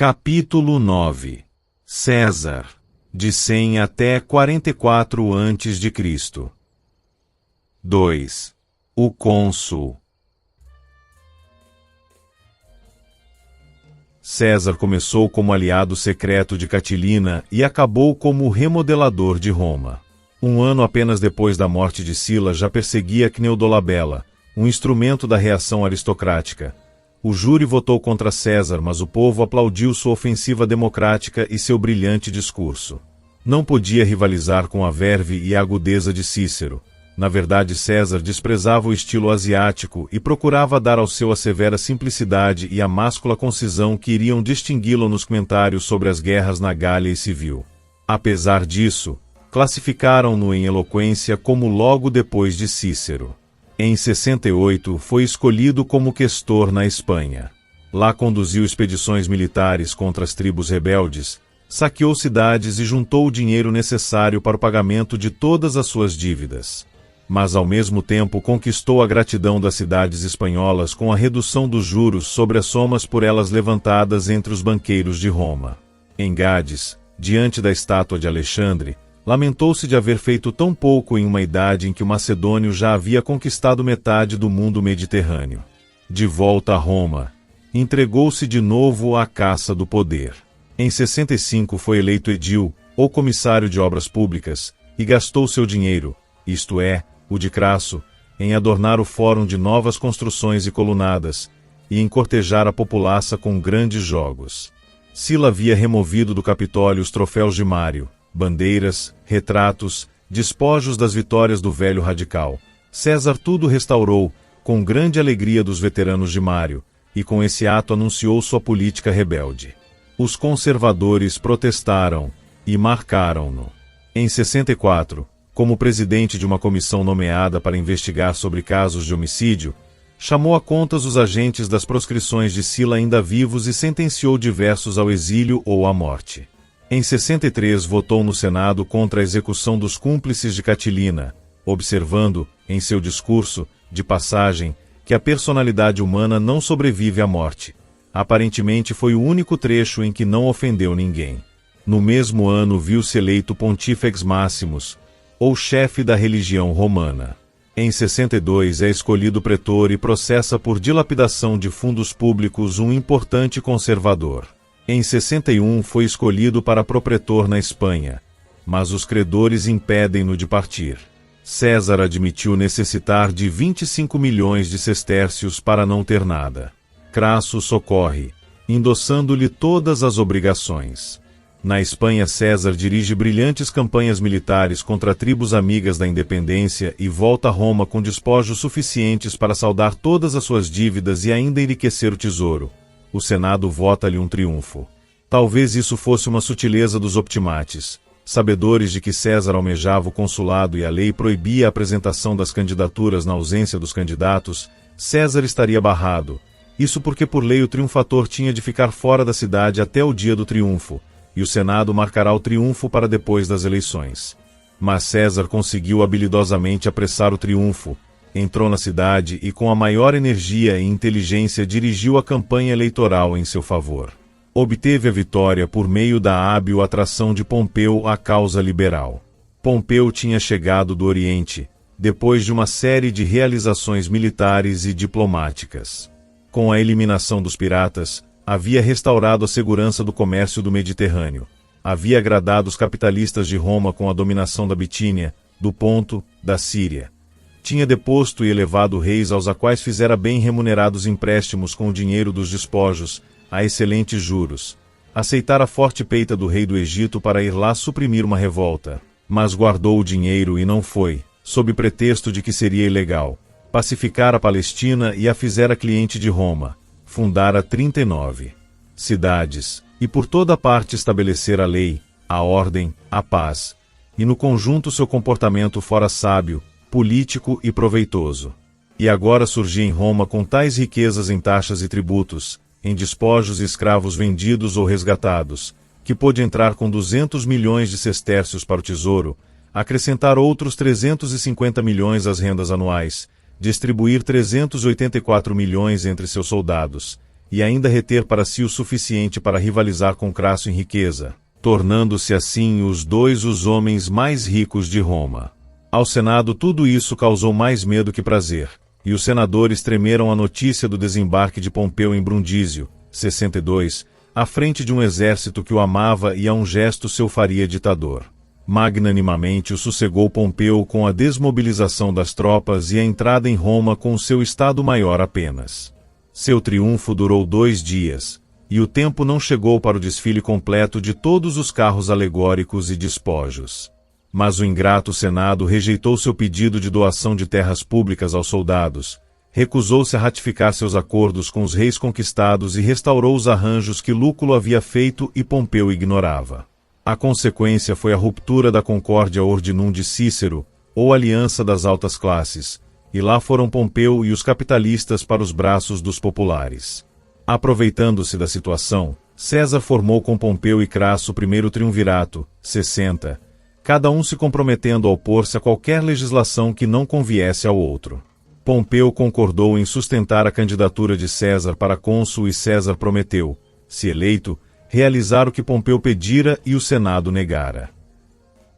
Capítulo 9. César, de 100 até 44 a.C. 2. O cônsul. César começou como aliado secreto de Catilina e acabou como remodelador de Roma. Um ano apenas depois da morte de Sila já perseguia Cneudolabela, um instrumento da reação aristocrática. O júri votou contra César, mas o povo aplaudiu sua ofensiva democrática e seu brilhante discurso. Não podia rivalizar com a verve e a agudeza de Cícero. Na verdade, César desprezava o estilo asiático e procurava dar ao seu a severa simplicidade e a máscula concisão que iriam distingui-lo nos comentários sobre as guerras na Gália e Civil. Apesar disso, classificaram-no em eloquência como logo depois de Cícero. Em 68 foi escolhido como questor na Espanha. Lá conduziu expedições militares contra as tribos rebeldes, saqueou cidades e juntou o dinheiro necessário para o pagamento de todas as suas dívidas. Mas ao mesmo tempo conquistou a gratidão das cidades espanholas com a redução dos juros sobre as somas por elas levantadas entre os banqueiros de Roma. Em Gades, diante da estátua de Alexandre, lamentou-se de haver feito tão pouco em uma idade em que o macedônio já havia conquistado metade do mundo mediterrâneo. De volta a Roma, entregou-se de novo à caça do poder. Em 65 foi eleito edil, ou comissário de obras públicas, e gastou seu dinheiro, isto é, o de Crasso, em adornar o fórum de novas construções e colunadas, e em cortejar a populaça com grandes jogos. Sila havia removido do Capitólio os troféus de Mário, bandeiras, retratos, despojos das vitórias do velho radical. César tudo restaurou, com grande alegria dos veteranos de Mário, e com esse ato anunciou sua política rebelde. Os conservadores protestaram e marcaram-no. Em 64, como presidente de uma comissão nomeada para investigar sobre casos de homicídio, chamou a contas os agentes das proscrições de Sila ainda vivos e sentenciou diversos ao exílio ou à morte. Em 63 votou no Senado contra a execução dos cúmplices de Catilina, observando, em seu discurso, de passagem, que a personalidade humana não sobrevive à morte. Aparentemente foi o único trecho em que não ofendeu ninguém. No mesmo ano viu-se eleito Pontífex Maximus, ou chefe da religião romana. Em 62 é escolhido pretor e processa por dilapidação de fundos públicos um importante conservador. Em 61 foi escolhido para propretor na Espanha, mas os credores impedem-no de partir. César admitiu necessitar de 25 milhões de sestércios para não ter nada. Crasso socorre, endossando-lhe todas as obrigações. Na Espanha, César dirige brilhantes campanhas militares contra tribos amigas da independência e volta a Roma com despojos suficientes para saldar todas as suas dívidas e ainda enriquecer o tesouro. O Senado vota-lhe um triunfo. Talvez isso fosse uma sutileza dos optimates. Sabedores de que César almejava o consulado e a lei proibia a apresentação das candidaturas na ausência dos candidatos, César estaria barrado. Isso porque por lei o triunfator tinha de ficar fora da cidade até o dia do triunfo, e o Senado marcará o triunfo para depois das eleições. Mas César conseguiu habilidosamente apressar o triunfo, entrou na cidade e com a maior energia e inteligência dirigiu a campanha eleitoral em seu favor. Obteve a vitória por meio da hábil atração de Pompeu à causa liberal. Pompeu tinha chegado do Oriente, depois de uma série de realizações militares e diplomáticas. Com a eliminação dos piratas, havia restaurado a segurança do comércio do Mediterrâneo. Havia agradado os capitalistas de Roma com a dominação da Bitínia, do Ponto, da Síria. Tinha deposto e elevado reis aos quais fizera bem remunerados empréstimos com o dinheiro dos despojos, a excelentes juros. Aceitara a forte peita do rei do Egito para ir lá suprimir uma revolta, mas guardou o dinheiro e não foi, sob pretexto de que seria ilegal. Pacificara a Palestina e a fizera cliente de Roma. Fundara 39 cidades, e por toda parte estabelecera a lei, a ordem, a paz, e no conjunto seu comportamento fora sábio, político e proveitoso. E agora surgia em Roma com tais riquezas em taxas e tributos, em despojos e escravos vendidos ou resgatados, que pôde entrar com 200 milhões de sestércios para o tesouro, acrescentar outros 350 milhões às rendas anuais, distribuir 384 milhões entre seus soldados, e ainda reter para si o suficiente para rivalizar com Crasso em riqueza, tornando-se assim os dois os homens mais ricos de Roma. Ao Senado tudo isso causou mais medo que prazer, e os senadores tremeram a notícia do desembarque de Pompeu em Brundísio, 62, à frente de um exército que o amava e a um gesto seu faria ditador. Magnanimamente o sossegou Pompeu com a desmobilização das tropas e a entrada em Roma com seu Estado-Maior apenas. Seu triunfo durou 2 dias, e o tempo não chegou para o desfile completo de todos os carros alegóricos e despojos. Mas o ingrato Senado rejeitou seu pedido de doação de terras públicas aos soldados, recusou-se a ratificar seus acordos com os reis conquistados e restaurou os arranjos que Lúculo havia feito e Pompeu ignorava. A consequência foi a ruptura da Concordia Ordinum de Cícero, ou Aliança das Altas Classes, e lá foram Pompeu e os capitalistas para os braços dos populares. Aproveitando-se da situação, César formou com Pompeu e Crasso o primeiro triunvirato, 60, cada um se comprometendo a opor-se a qualquer legislação que não conviesse ao outro. Pompeu concordou em sustentar a candidatura de César para cônsul e César prometeu, se eleito, realizar o que Pompeu pedira e o Senado negara.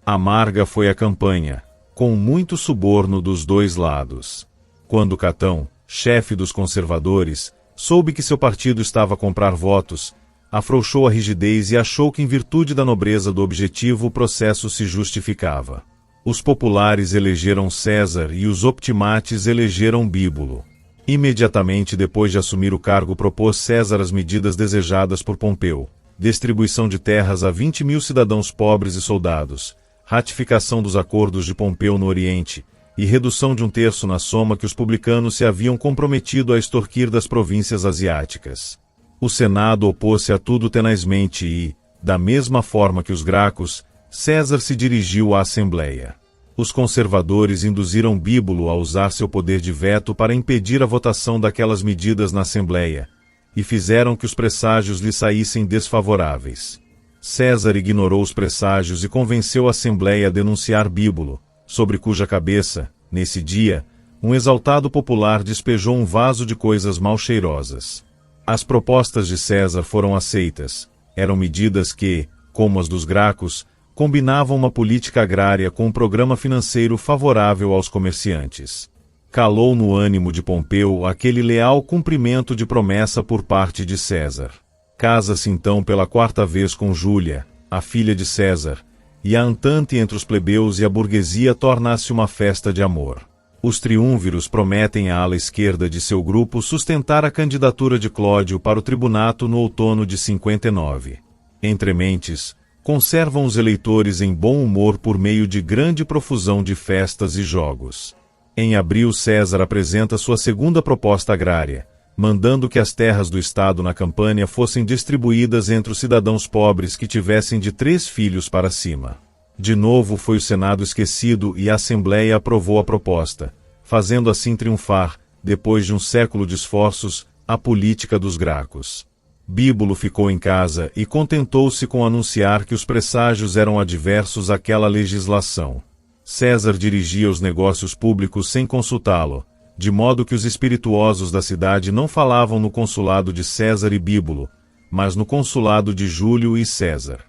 Amarga foi a campanha, com muito suborno dos dois lados. Quando Catão, chefe dos conservadores, soube que seu partido estava a comprar votos, afrouxou a rigidez e achou que em virtude da nobreza do objetivo o processo se justificava. Os populares elegeram César e os optimates elegeram Bíbulo. Imediatamente depois de assumir o cargo propôs César as medidas desejadas por Pompeu: distribuição de terras a 20.000 cidadãos pobres e soldados, ratificação dos acordos de Pompeu no Oriente, e redução de 1/3 na soma que os publicanos se haviam comprometido a extorquir das províncias asiáticas. O Senado opôs-se a tudo tenazmente e, da mesma forma que os Gracos, César se dirigiu à Assembleia. Os conservadores induziram Bíbulo a usar seu poder de veto para impedir a votação daquelas medidas na Assembleia, e fizeram que os presságios lhe saíssem desfavoráveis. César ignorou os presságios e convenceu a Assembleia a denunciar Bíbulo, sobre cuja cabeça, nesse dia, um exaltado popular despejou um vaso de coisas mal cheirosas. As propostas de César foram aceitas. Eram medidas que, como as dos Gracos, combinavam uma política agrária com um programa financeiro favorável aos comerciantes. Calou no ânimo de Pompeu aquele leal cumprimento de promessa por parte de César. Casa-se então pela 4ª vez com Júlia, a filha de César, e a entente entre os plebeus e a burguesia torna-se uma festa de amor. Os triunviros prometem à ala esquerda de seu grupo sustentar a candidatura de Clódio para o tribunato no outono de 59. Entre mentes, conservam os eleitores em bom humor por meio de grande profusão de festas e jogos. Em abril, César apresenta sua segunda proposta agrária, mandando que as terras do Estado na Campânia fossem distribuídas entre os cidadãos pobres que tivessem de 3 filhos para cima. De novo foi o Senado esquecido e a Assembleia aprovou a proposta, fazendo assim triunfar, depois de um século de esforços, a política dos Gracos. Bíbulo ficou em casa e contentou-se com anunciar que os presságios eram adversos àquela legislação. César dirigia os negócios públicos sem consultá-lo, de modo que os espirituosos da cidade não falavam no consulado de César e Bíbulo, mas no consulado de Júlio e César.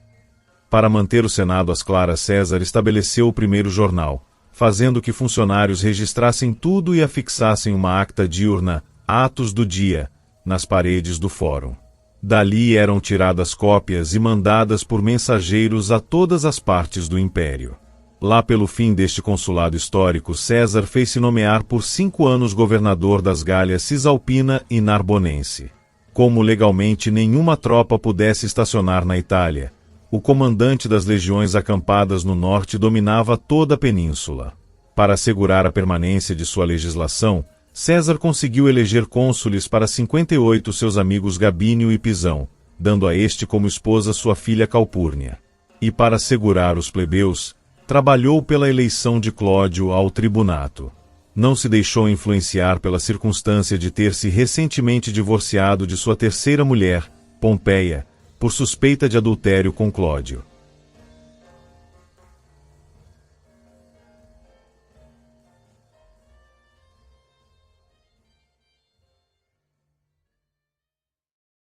Para manter o Senado às claras, César estabeleceu o primeiro jornal, fazendo que funcionários registrassem tudo e afixassem uma acta diurna, atos do dia, nas paredes do fórum. Dali eram tiradas cópias e mandadas por mensageiros a todas as partes do império. Lá pelo fim deste consulado histórico, César fez-se nomear por 5 anos governador das Gálias Cisalpina e Narbonense. Como legalmente nenhuma tropa pudesse estacionar na Itália, o comandante das legiões acampadas no norte dominava toda a península. Para assegurar a permanência de sua legislação, César conseguiu eleger cônsules para 58 seus amigos Gabínio e Pisão, dando a este como esposa sua filha Calpurnia. E para assegurar os plebeus, trabalhou pela eleição de Clódio ao tribunato. Não se deixou influenciar pela circunstância de ter se recentemente divorciado de sua terceira mulher, Pompeia, por suspeita de adultério com Clódio.